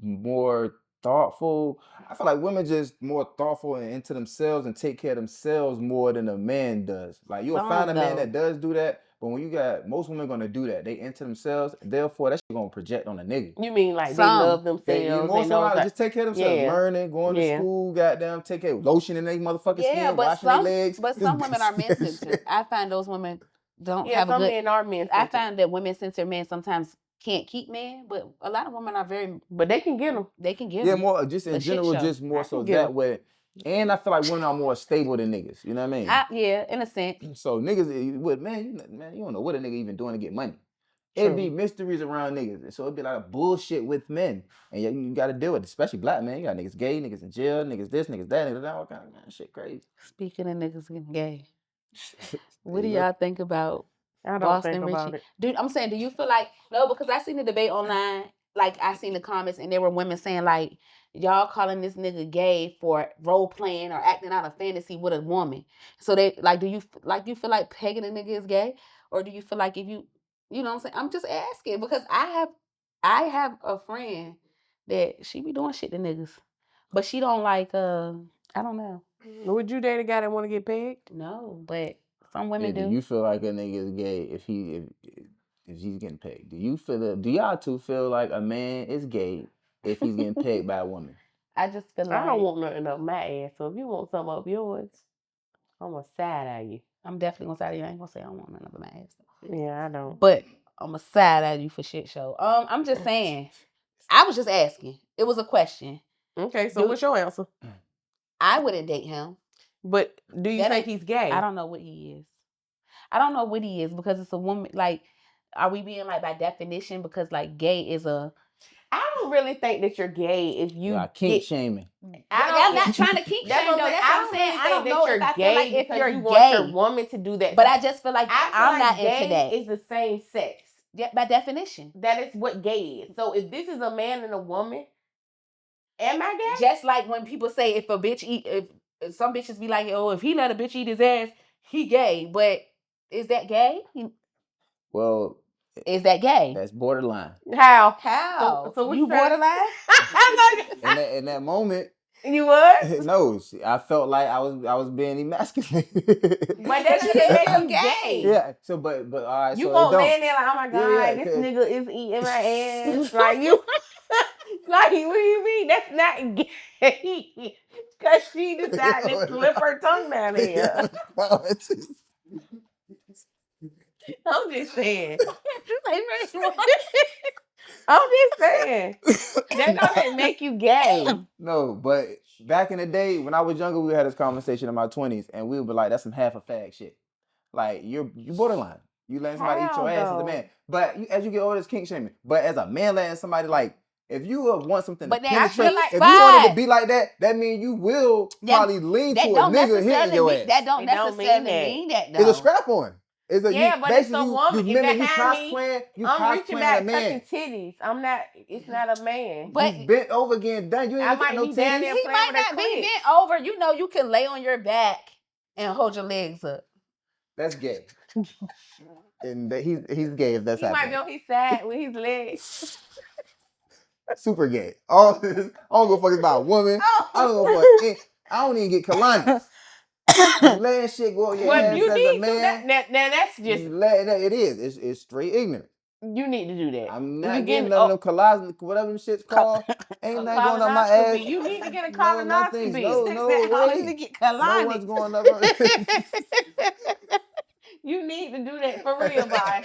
more thoughtful. I feel like women just more thoughtful and into themselves and take care of themselves more than a man does. Like you'll find a man that does do that, but when you got most women gonna do that, they into themselves, therefore that shit gonna project on a nigga. You mean like they love themselves? Most women just take care of themselves, learning, going to school, goddamn, take care of lotion in their motherfucking skin, washing their legs. But some women are men centered. I find those women don't have a some good. Men are men centered. I find that women centered men sometimes can't keep men, but a lot of women are very. But they can get them. They can get them. Yeah, more just in general, just more so that way. And I feel like women are more stable than niggas. You know what I mean? Yeah, in a sense. So niggas, you don't know what a nigga even doing to get money. It'd be mysteries around niggas. So it'd be like bullshit with men. And you got to deal with it, especially black men. You got niggas gay, niggas in jail, niggas this, niggas that, niggas that, all kind of man, shit crazy. Speaking of niggas getting gay, what do y'all think about I don't Boston think about Richie? it. Dude, I'm saying, do you feel like, no, because I seen the debate online, like I seen the comments and there were women saying like, y'all calling this nigga gay for role playing or acting out a fantasy with a woman. So they like, do you feel like pegging a nigga is gay? Or do you feel like if you know what I'm saying? I'm just asking because I have a friend that she be doing shit to niggas. But she don't like, I don't know. Would you date a guy that want to get pegged? No, but some women do. Do you feel like a nigga is gay if he's getting pegged? Do y'all two feel like a man is gay if he's getting pegged by a woman? I just feel like I don't want nothing up my ass. So if you want something up yours, I'm gonna side eye you. I'm definitely gonna side eye you. I ain't gonna say I don't want nothing up my ass. Yeah, I don't. But I'm gonna side eye you for shit show. I'm just saying. I was just asking. It was a question. Okay, so what's your answer? I wouldn't date him. But do you think he's gay? I don't know what he is. I don't know what he is because it's a woman. Like, are we being like by definition? Because like gay is a. I don't really think that you're gay if you kink shaming. I'm not trying to kink shame though. That's what I'm saying. I don't know if I feel like if you're you gay, want your woman to do that. But I just feel like I'm not into that. It's the same sex. Yeah, by definition. That is what gay is. So if this is a man and a woman, am I gay? Just like when people say if a bitch if some bitches be like, oh, if he let a bitch eat his ass, he gay. But is that gay? Well, is that gay? That's borderline. How? So you borderline? in that moment. You was? No, I felt like I was being emasculated. But that shit make him gay. Yeah. So, but all right. You so won't land there like, oh my god, this nigga is eating my ass. Like you, like what do you mean? That's not gay. Cause she decided to slip her tongue down here. I'm just saying. I'm just saying. That doesn't make you gay. No, but back in the day when I was younger, we had this conversation in my 20s, and we would be like, "That's some half a fag shit." Like you borderline. You letting somebody eat your ass as a man. But as you get older, it's kink shaming. But as a man letting somebody like If you want something But to that penetrate, like if you wanted to five. be like that means you will probably lean to That a don't nigga hitting necessarily your mean ass. that don't It don't mean necessarily that. mean that It's a though. scrap on. It's a Yeah, you but it's a basically woman. you If mimic you behind me, I'm reaching cosplaying a back, man. touching titties. I'm not. It's not a man. But You bent over again, done. You ain't I looking at might no be down titties. there he playing might with a not be clit. bent over. You know, you can lay on your back and hold your legs up. That's gay. And he's gay if that's He might happening. be on his side with his legs. Super gay. All this, I don't go fuck about a woman. I don't go fuck. I don't even get colonics. You letting shit go up your Well, ass you as a need to. man. Now that's just. It is. It's straight ignorant. You need to do that. I'm You not getting getting none of them whatever them shit's called. Ain't nothing going up my ass. colonoscopy. You need to get a No, nothing. colonoscopy. No way. Get No one's colonics. going up. You need to do that for real, boy.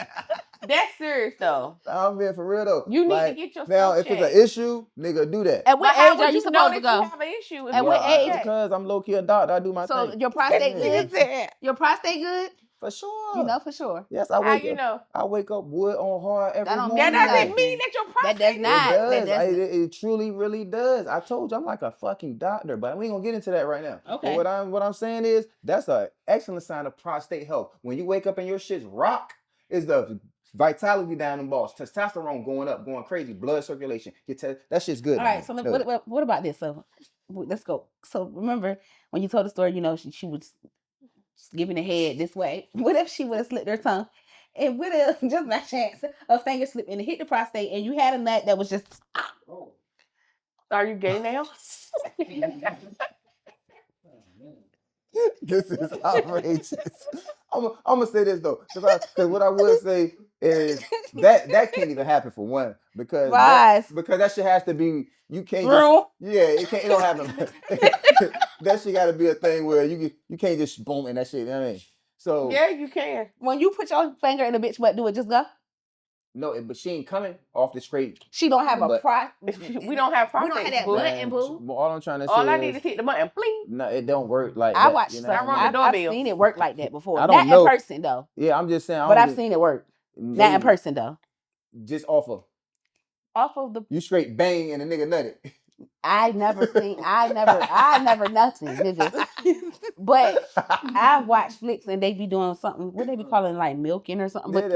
That's serious though. I'm being for real though. You need like, to get your now. stuff If it's checked. an issue, nigga, do that. At what But how age would are you you know supposed to that you go? have an issue? If At you what don't age? check? Because I'm low key a doctor. I do my So thing. your prostate Yeah. good? Your prostate good? For sure. You know for sure. Yes, I How wake you up. know? I wake up wood on hard every That don't morning. That doesn't nothing. mean that your prostate does is not. It That does. doesn't. It truly, really does. I told you I'm like a fucking doctor, but we ain't gonna get into that right now. Okay. But what I'm saying is that's an excellent sign of prostate health. When you wake up and your shit's rock, is the vitality down in balls, testosterone going up, going crazy, blood circulation. That shit's good. All right. So what about this? So let's go. So remember when you told the story, you know she was giving a head this way. What if she would have slipped her tongue? And what if, just by chance, a finger slipped and it hit the prostate and you had a nut that was just... Are you gay now? This is outrageous. I'm gonna say this though, because what I would say is that can't even happen for one, because that shit has to be, you can't just, it don't happen. That shit got to be a thing where you can't just boom and that shit. You know what I mean? So yeah, you can. When you put your finger in a bitch butt, do it just go? No, but she ain't coming off the straight. She don't have a We don't have prostate. We don't have that button, boo. All I'm trying to say All I need is hit the button. Bling. No, it don't work like I that. watched You know some. what I mean? I've seen it work like that before. I don't Not know. in person though. Yeah, I'm just saying. But I've seen it work. Not in person though. Just off of the. You straight bang and a nigga nutted. I never nothing, nigga. But I watch flicks and they be doing something. What they be calling like milking or something. But,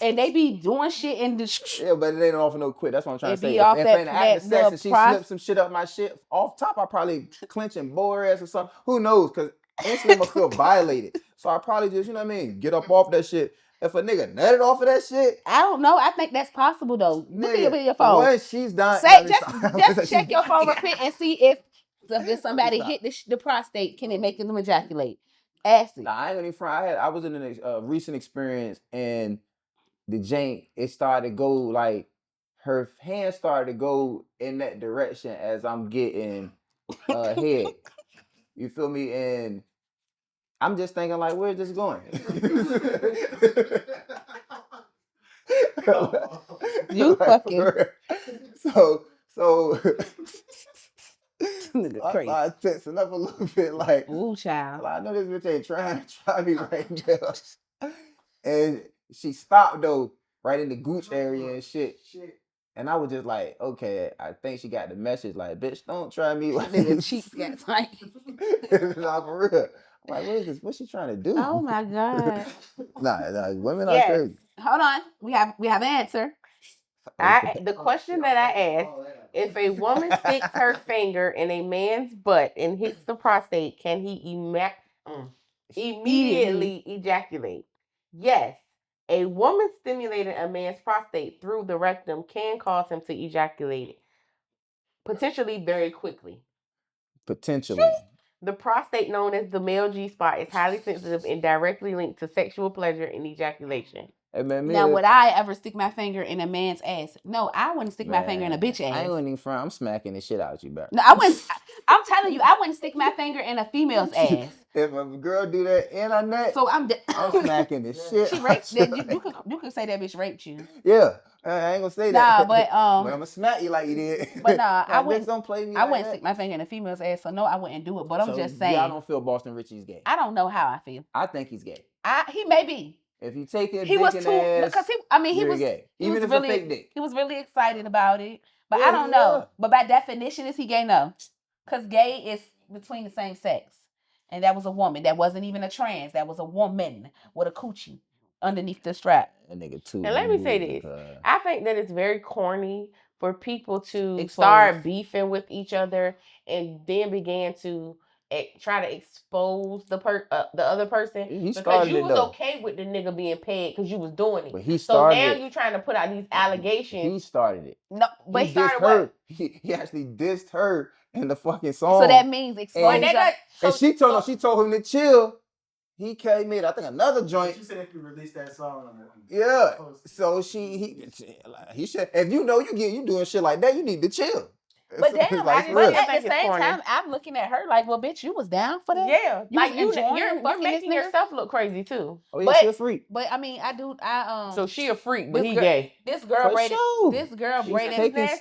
and they be doing shit in the. Yeah, but it ain't off no quit. That's what I'm trying to say. Off if in the act of sex and she slipped some shit up my shit, off top I probably clench and blow her ass or something. Who knows? Because instantly I'm gonna feel violated. So I probably just, you know what I mean, get up off that shit. If a nigga nutted off of that shit, I don't know. I think that's possible though. Look at your phone. Once she's done, just check your phone real quick and see if somebody hit the prostate, can it make them ejaculate? Ask it. Nah, I ain't gonna even front. I was in a recent experience and the jank, it started to go like her hand started to go in that direction as I'm getting head. You feel me? And I'm just thinking like, where's this going? You fucking so crazy. I tensing up a little bit like, ooh, child. I know this bitch ain't trying to try me right now. And she stopped though, right in the gooch area and shit. And I was just like, okay, I think she got the message. Like, bitch, don't try me. The cheeks got tight. Nah, for real. I'm like, what is this? What's she trying to do? Oh my god. Nah, women are crazy. Hold on, we have an answer. The question that I asked: if a woman sticks her finger in a man's butt and hits the prostate, can he immediately ejaculate? Yes. A woman stimulating a man's prostate through the rectum can cause him to ejaculate, potentially very quickly. Potentially. The prostate, known as the male G-spot, is highly sensitive and directly linked to sexual pleasure and ejaculation. Hey, man, now, would I ever stick my finger in a man's ass? No, I wouldn't stick my finger in a bitch ass. I ain't even front. I'm smacking the shit out you, bro. No, I wouldn't. I'm telling you, I wouldn't stick my finger in a female's ass. If a girl do that in her nut, so I'm smacking the shit. She raped you could say that bitch raped you. Yeah, I ain't gonna say that. Nah, but I'm gonna smack you like you did. But nah, I wouldn't. Don't play me. I wouldn't stick my finger in a female's ass. So no, I wouldn't do it. But I'm just saying. I don't feel Boston Richie's gay. I don't know how I feel. I think he's gay. He may be. If you take it, he was too, because he was gay. Even if really, it's a fake dick. He was really excited about it. But Yeah, I don't know. But by definition, is he gay? No. Because gay is between the same sex. And that was a woman. That wasn't even a trans. That was a woman with a coochie underneath the strap. That nigga too. And let me say this. I think that it's very corny for people to start beefing with each other and then began to try to expose the other person because you was okay with the nigga being paid because you was doing it. But he so started now it. you trying to put out these allegations. He started it. No, but he started what? He actually dissed her in the fucking song. So that means exposure. And she told him to chill. He came in, I think, another joint. She said if you release that song on yeah. So he should. If you know you doing shit like that, you need to chill. But damn, but at the same time, I'm looking at her like, well, bitch, you was down for that. Yeah, you're making yourself look crazy too. Oh yeah, she a freak. But I mean, So she a freak, but he gay. This girl braided. This girl braided. This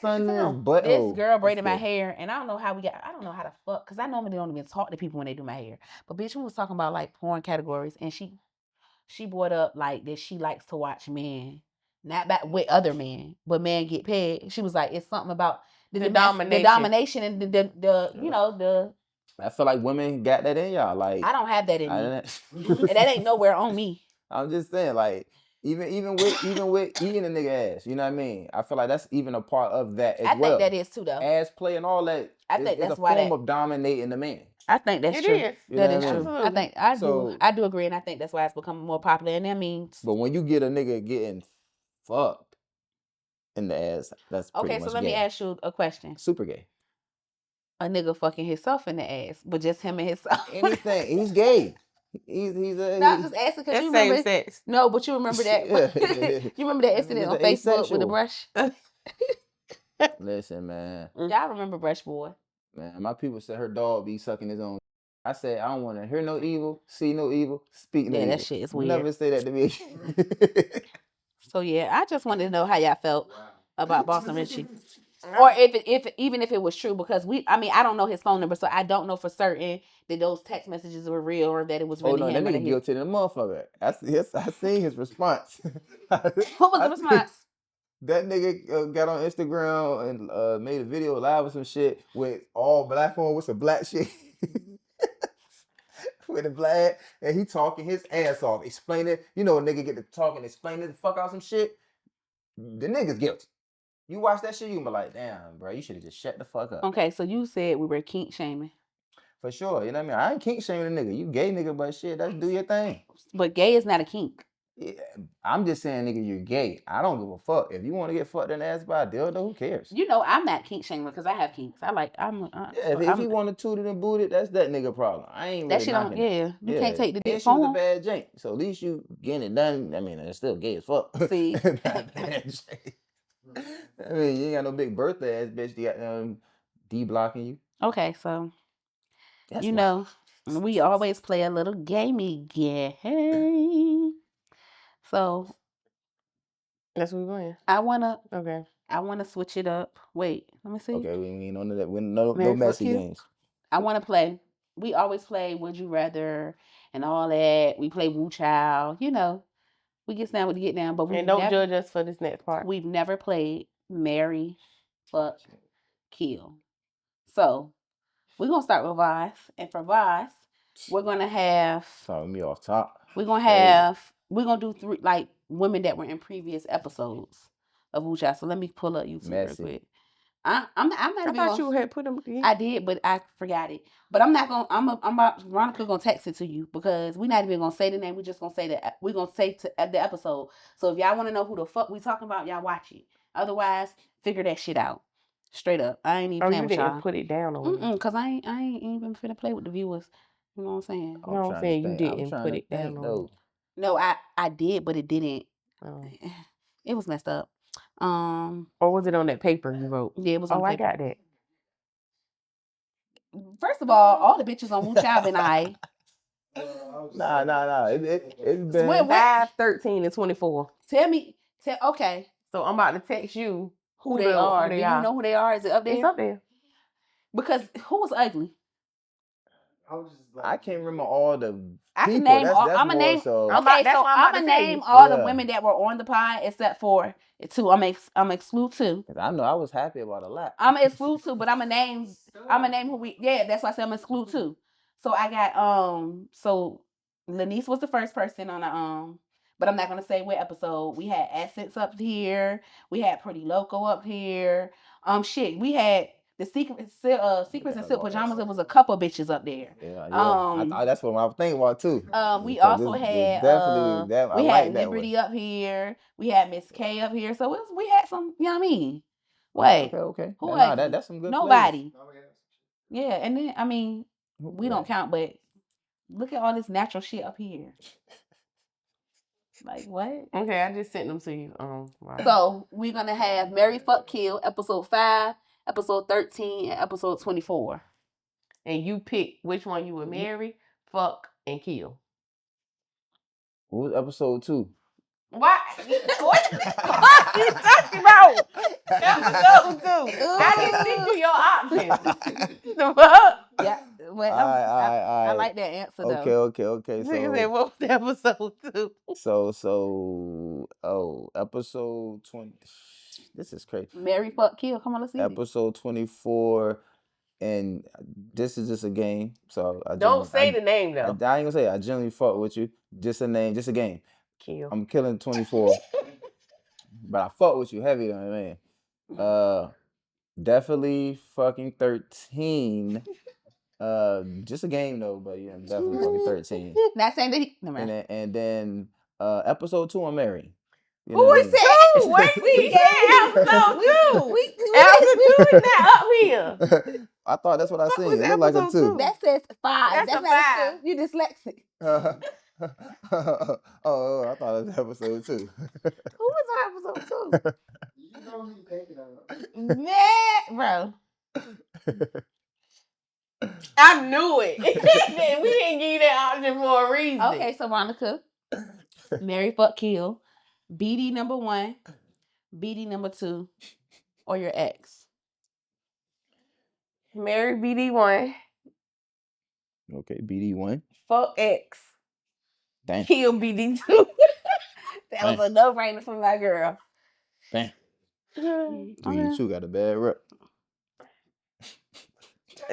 girl braided my hair, and I don't know how we got. I don't know how to fuck because I normally don't even talk to people when they do my hair. But bitch, we was talking about like porn categories, and she brought up like that she likes to watch men, not back with other men, but men get paid. She was like, it's something about the domination and the I feel like women got that in y'all. Like I don't have that in me. And that ain't nowhere on me. I'm just saying, like, even with eating a nigga ass, you know what I mean? I feel like that's even a part of that as well. I think that is too, though. Ass play and all that. I think that's a form of dominating the man. I think that's true. That is true. Absolutely. I think I do agree, and I think that's why it's becoming more popular. And that means. But when you get a nigga getting fucked in the ass, that's pretty much so let gay. me ask you a question. Super gay. A nigga fucking himself in the ass, but just him and himself. Anything. He's gay. He's not just asking because you remember sex. No, but you remember that. You remember that incident on Facebook with the brush? Listen, man. Y'all remember Brush Boy? Man, my people said her dog be sucking his own. I said I don't want to hear no evil, see no evil, speak no evil. Yeah, that shit is weird. Never say that to me. So yeah, I just wanted to know how y'all felt about Boston Richie. Or even if it was true, because I don't know his phone number, so I don't know for certain that those text messages were real or that it was really him. Oh no, that nigga guilty than a motherfucker. I seen his response. What was the response? That nigga got on Instagram and made a video live with some shit with all black on with some black shit. With a black, and he talking his ass off, explaining, a nigga get to talking, explaining the fuck out some shit. The nigga's guilty. You watch that shit, you gonna be like, damn, bro, you should have just shut the fuck up. Okay, so you said we were kink shaming. For sure, you know what I mean? I ain't kink shaming a nigga. You gay nigga, but shit, that's do your thing. But gay is not a kink. Yeah, I'm just saying, nigga, you're gay. I don't give a fuck. If you want to get fucked in the ass by a dildo, who cares? I'm not kink shaming because I have kinks. If he want to toot it and boot it, that's that nigga problem. I ain't really knocking it. You can't take the dick from him. She was a bad jank. So at least you getting it done. I mean, it's still gay as fuck. See? Not bad jank. I mean, you ain't got no big birthday ass bitch. You got D-blocking you. Okay, so we always play a little gamey game. So that's what we're going. I wanna switch it up. Wait, let me see. Okay, we ain't on that. No messy games. I wanna play. We always play Would You Rather and all that. We play Whew Chile. We get down with the get down, but don't judge us for this next part. We've never played Marry, Fuck, Kill. So we're gonna start with Vice, and for Vice, we're gonna have. Sorry, me off top. We're gonna do 3 like women that were in previous episodes of Whew Chile. So let me pull up YouTube real quick. I thought you had put them. I did, but I forgot it. But I'm not gonna. Veronica gonna text it to you because we're not even gonna say the name. We're just gonna say that we're gonna say to the episode. So if y'all want to know who the fuck we talking about, y'all watch it. Otherwise, figure that shit out. Straight up, I ain't even playing with y'all. Put it down on because I ain't even finna play with the viewers. You know what I'm saying? No, I'm saying you didn't put it down on. No, I did, but it didn't. Oh. It was messed up. Or was it on that paper you wrote? Yeah, it was on the paper. I got that. First of all the bitches on Whew Chile been I. Nah. It's been 5, 13, and 24. Okay. So I'm about to text you who they are. Do you know who they are? Is it up there? It's up there. Because who was ugly? I was just like, I can't remember all the I can people. name all. That's I'm gonna more name. so. Okay, that's so what I'm I'm about gonna to tell name you. all the Yeah. women that were on the pod except for 2. I'm exclude 2. 'Cause I know I was happy about a lot. I'm gonna exclude 2, but I'm gonna name. I'm gonna name who we. Yeah, that's why I said I'm gonna exclude 2. So I got So Lanice was the first person on the. But I'm not gonna say what episode. We had Assets up here. We had Pretty Loco up here. Shit, we had the Secrets and Silk Pajamas. It was a couple bitches up there. Yeah, yeah. That's what I was thinking about too. We Because also it's had definitely that. I we had like that one. Liberty up here. We had Miss K up here. So we had some. You know what I mean? Okay, Wait, okay. who Nah, ugly? that's some good Nobody. flavors. Yeah, and then I mean, we don't count, but look at all this natural shit up here. Like what? Okay, I just sent them to you. Right. So we're gonna have Mary Fuck Kill, episode 5, episode 13, and episode 24. And you pick which one you would marry, fuck, and kill. What was episode 2? What? What the fuck you talking about? Episode 2. I didn't send you your options. The fuck? Yeah, well, I like that answer though. Okay. Nigga said, what was episode 2? Episode 20. This is crazy. Mary Fuck Kill. Come on, let's see it. Episode 24, and this is just a game. So Don't say the name I though. ain't gonna say it. I genuinely fuck with you. Just a name, just a game. Kill. I'm killing 24, but I fuck with you heavy though, man. Definitely fucking 13. Just a game though, but yeah, definitely fucking 13. Not saying that he. No, And then episode 2, I'm married. You Who know is what I that? Wait, we said episode 2. Episode 2 is not up here. mean? I thought that's what I What seen. was It looked like a episode 2. two? that says 5. That's a not a 5. 2. You dyslexic. I thought it was episode 2. Who was on episode 2? you know me thinking of. Man, bro. I knew it. We didn't give you that option for a reason. Okay, so Monica, Mary Fuck Kill, BD number 1, BD number 2, or your ex. Marry BD1. Okay, BD1. Fuck X. Dang. Kill BD2. That was a no-brainer for my girl. Dang. BD2 got a bad rep.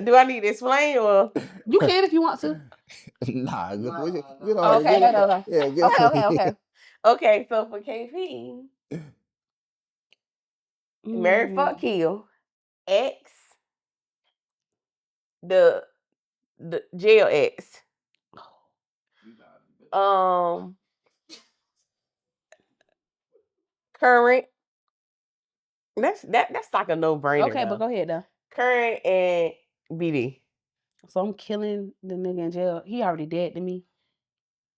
Do I need to explain or? You can if you want to. Nah, get Okay, on. okay. Yeah, get Okay. Okay, so for KP, marry, fuck, kill, X, the jail X, current. That's like a no-brainer. Okay, but go ahead though. Current and BD. So I'm killing the nigga in jail. He already dead to me.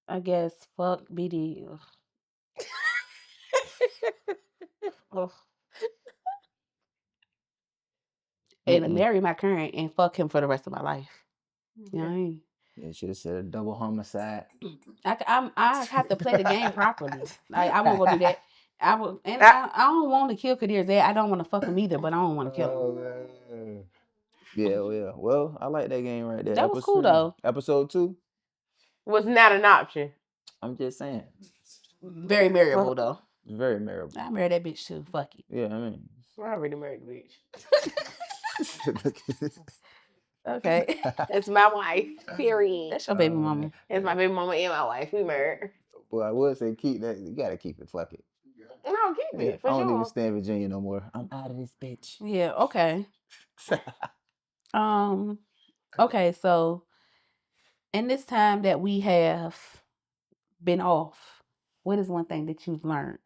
I guess fuck BD. And marry my current and fuck him for the rest of my life. You know what I mean? Yeah, should have said a double homicide. I have to play the game properly. Like I won't go do that. I don't want to kill Kadir's dad. I don't want to fuck him either, but I don't want to kill him. Yeah. Well, I like that game right there. That was cool though. Episode 2 was not an option. I'm just saying. Very marriable though. Very marriable. I married that bitch too. Fuck it. Yeah, I mean. I already married the bitch. Okay. It's my wife. Period. That's your baby mama. It's my baby mama and my wife. We married. Well, I would say keep that. You gotta keep it. Fuck it. No, keep it. For I don't sure. even stay in Virginia no more. I'm out of this bitch. Yeah. Okay. Okay. So, in this time that we have been off, what is one thing that you've learned?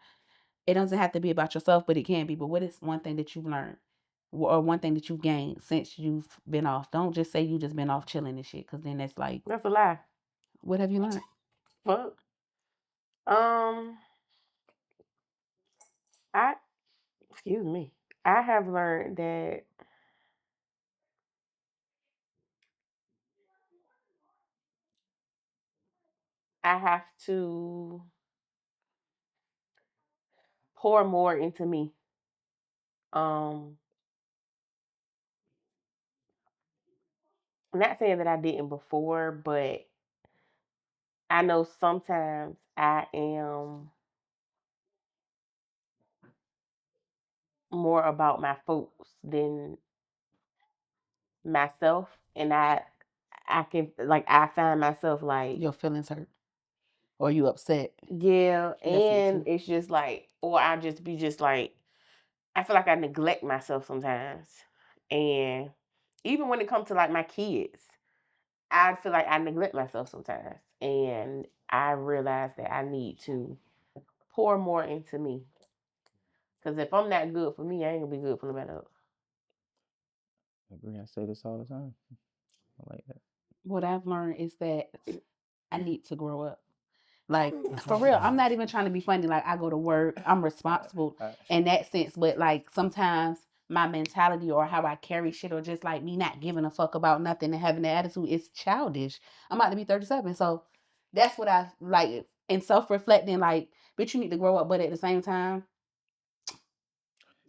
It doesn't have to be about yourself, but it can be. But what is one thing that you've learned? Or one thing that you've gained since you've been off? Don't just say you just been off chilling and shit, because then that's like... That's a lie. What have you learned? Fuck. Excuse me. I have learned that I have to pour more into me. I'm not saying that I didn't before, but I know sometimes I am more about my folks than myself, and I can like I find myself like Your feelings hurt or you upset. yeah, That's me and too. it's just like or I just be just like I feel like I neglect myself sometimes, and even when it comes to like my kids, I feel like I neglect myself sometimes, and I realize that I need to pour more into me. Because if I'm not good for me, I ain't gonna be good for nobody else. I agree. I say this all the time. I like that. What I've learned is that I need to grow up. Like for real, I'm not even trying to be funny. Like I go to work, I'm responsible I, in that sense, but like sometimes my mentality or how I carry shit or just like me not giving a fuck about nothing and having that attitude is childish. I'm about to be 37, so that's what I like. And self-reflecting, like, bitch, you need to grow up, but at the same time,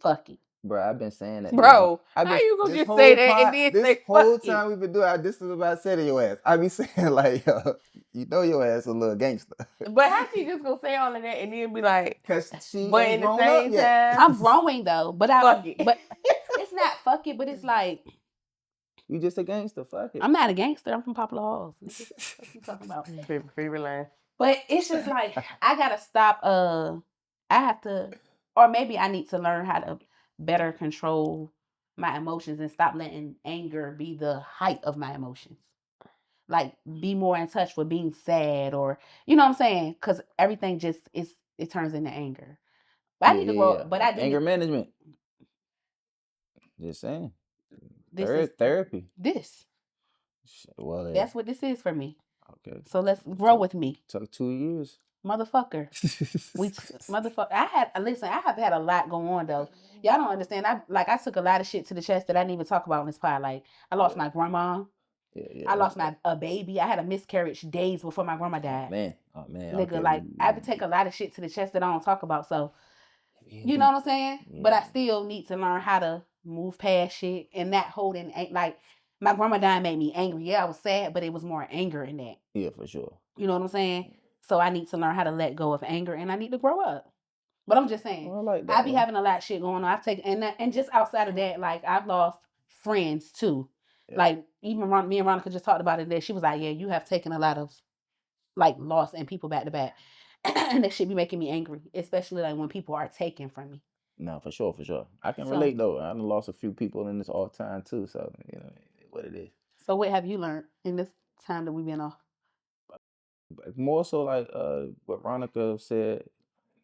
fuck it, bro, I've been saying that this whole. Bro, I've how been you gonna this just say whole that and pot. then This say fuck whole it? time we've been doing. This is what I said to your ass. I be saying like, yo, you know your ass a little gangster. But how she just gonna say all of that and then be like, Cause she but ain't in the grown up same yet. time, I'm growing though, but fuck it. it's not fuck it, but it's like You just a gangster. Fuck it. I'm not a gangster. I'm from Poplar Halls, nigga. What you talking about? Favorite line. But it's just like I gotta stop. I have to, or maybe I need to learn how to better control my emotions and stop letting anger be the height of my emotions. Like be more in touch with being sad, or you know what I'm saying? Because everything just it turns into anger. But I Yeah, need to yeah, grow. yeah. But I do Anger need management. Just saying. this is Therapy. this. Well, That's what this is for me. okay. So let's grow with me, Took 2 years. motherfucker. Motherfucker. I have had a lot going on though. Y'all don't understand. I took a lot of shit to the chest that I didn't even talk about on this pod. Like I lost Yeah. my grandma. Yeah. I lost a baby. I had a miscarriage days before my grandma died. Oh man. Nigga, Okay. like I would take a lot of shit to the chest that I don't talk about. So Yeah, you know what I'm saying? But yeah. I still need to learn how to move past shit and not holding like my grandma dying made me angry. Yeah, I was sad, but it was more anger in that. Yeah, for sure. You know what I'm saying? So I need to learn how to let go of anger and I need to grow up. But I'm just saying, Well, I like I that be though. having a lot of shit going on. I've taken and just outside of that, like I've lost friends too. Yeah. Like even me and Ronica just talked about it. That she was like, "Yeah, you have taken a lot of like loss and people back to back, and that should be making me angry, especially like when people are taken from me." No, for sure, for sure. I can So, relate though. I done lost a few people in this all time too, so you know what it is. so what have you learned in this time that we've been off? But more so like what Ronica said,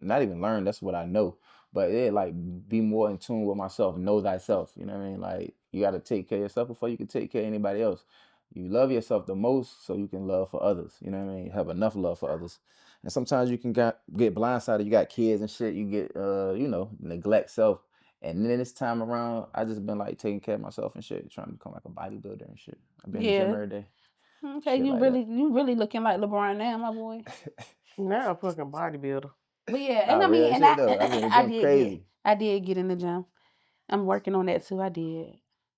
not even learn, that's what I know. But it like be more in tune with myself, know thyself. You know what I mean? Like you gotta take care of yourself before you can take care of anybody else. You love yourself the most so you can love for others. You know what I mean? Have enough love for others. And sometimes you can get blindsided. You got kids and shit, you get neglect self. And then this time around, I just been like taking care of myself and shit, trying to become like a bodybuilder and shit. I've been in the gym Yeah. every day. Okay, Shit like that. you really looking like LeBron now, my boy. Now a fucking bodybuilder. But yeah, Nah, and I mean, real and shit though. I've been in the gym crazy. I did get in the gym. I'm working on that too. I did.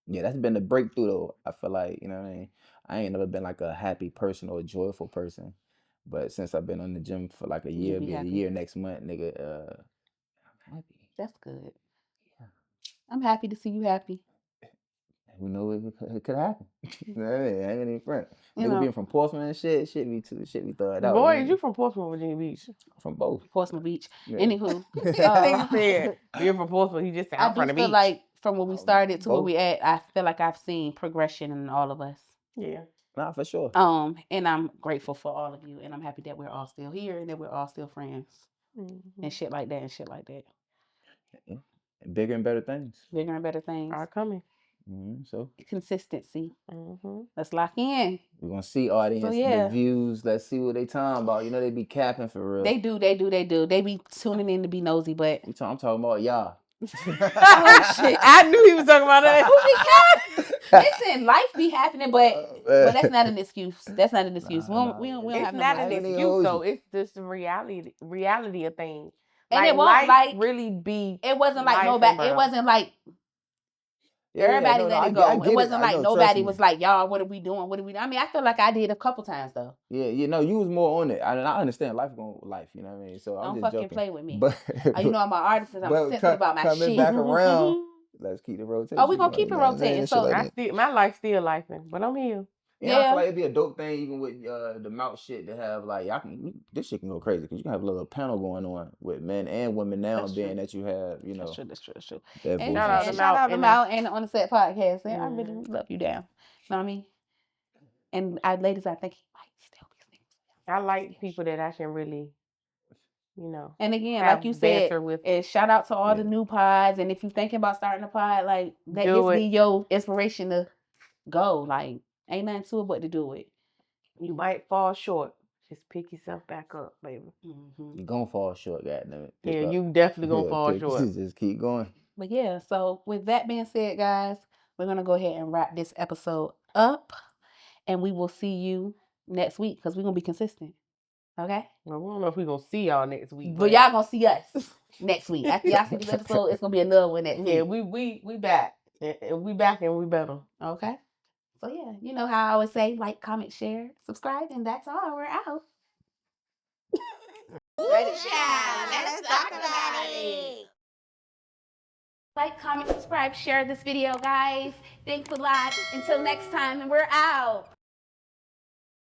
Yeah, that's been the breakthrough though. I feel like, you know what I mean? I ain't never been like a happy person or a joyful person. But since I've been on the gym for like a You year, be be a happy. year next month, nigga, I'm happy. That's good. Yeah. I'm happy to see you happy. Who knows it could happen? You know what I mean? I ain't even front. You Nigga know, being from Portsmouth and shit be thought out. You know what I Boy, you mean? from Portsmouth, Virginia Beach. From both. Portsmouth Beach. Yeah. Anywho, Nigga said, you're from Portsmouth, he just said, I I'm do from the feel beach. like from where we started to where Both. we at, I feel like I've seen progression in all of us. Yeah. Nah, for sure. And I'm grateful for all of you, and I'm happy that we're all still here and that we're all still friends and shit like that and shit like that. Yeah. And bigger and better things. Bigger and better things. Are coming. So Consistency. Mm-hmm. Let's lock in. we're gonna see audience, So, yeah. the views. Let's see what they talking about. You know they be capping for real. They do. They be tuning in to be nosy, but I'm talking about y'all. Oh shit! I knew he was talking about that. who be listen, life be happening, but that's not an excuse. That's not an excuse. We don't It's have no not more an excuses. excuse though. It's just the reality of things. And Like it won't life like really be. it wasn't like life nobody. bro. It wasn't like Everybody let it go. I get It wasn't I like know, trust nobody me. was like, y'all, what are we doing? What are we doing? I mean, I feel like I did a couple times though. Yeah, you know, you was more on it. I understand life going life, you know what I mean? So I'm Don't just fucking joking. play with me. But You know I'm an artist and I'm sensitive about my coming shit. back around, let's keep the rotation. Oh, we gonna keep it rotating. And shit So like I that. still my life still lifing, but I'm here. And I yeah, feel like it'd be a dope thing even with the mouth shit to have like this shit can go crazy because you can have a little panel going on with men and women now That's being true. that you have, you know, That's true. that And, voice Shout and out to shit. shout out to and Mal and on the set podcast. And I Mhm. really love you down. You know what I mean? And ladies, I think he might still be single. I like people that I can really, you know. And again, have like you said, banter with. shout out to all the Yeah. new pods. And if you're thinking about starting a pod, like let Do this it. be your inspiration to go. Like ain't nothing to it but to do it. You might fall short. Just pick yourself back up, baby. Mm-hmm. You're gonna fall short, goddamn it. Yeah, you definitely gonna fall short. Just keep going. But yeah, so with that being said, guys, we're gonna go ahead and wrap this episode up, and we will see you next week because we're gonna be consistent. Okay? Well, we don't know if we're gonna see y'all next week. But y'all gonna see us next week. After y'all see this episode, it's gonna be another one next yeah, week. we back. And we back and we better. Okay. So yeah, you know how I always say, like, comment, share, subscribe, and that's all. We're out. Ready, child. Let's talk about it. Like, comment, subscribe, share this video, guys. Thanks a lot. Until next time, and we're out.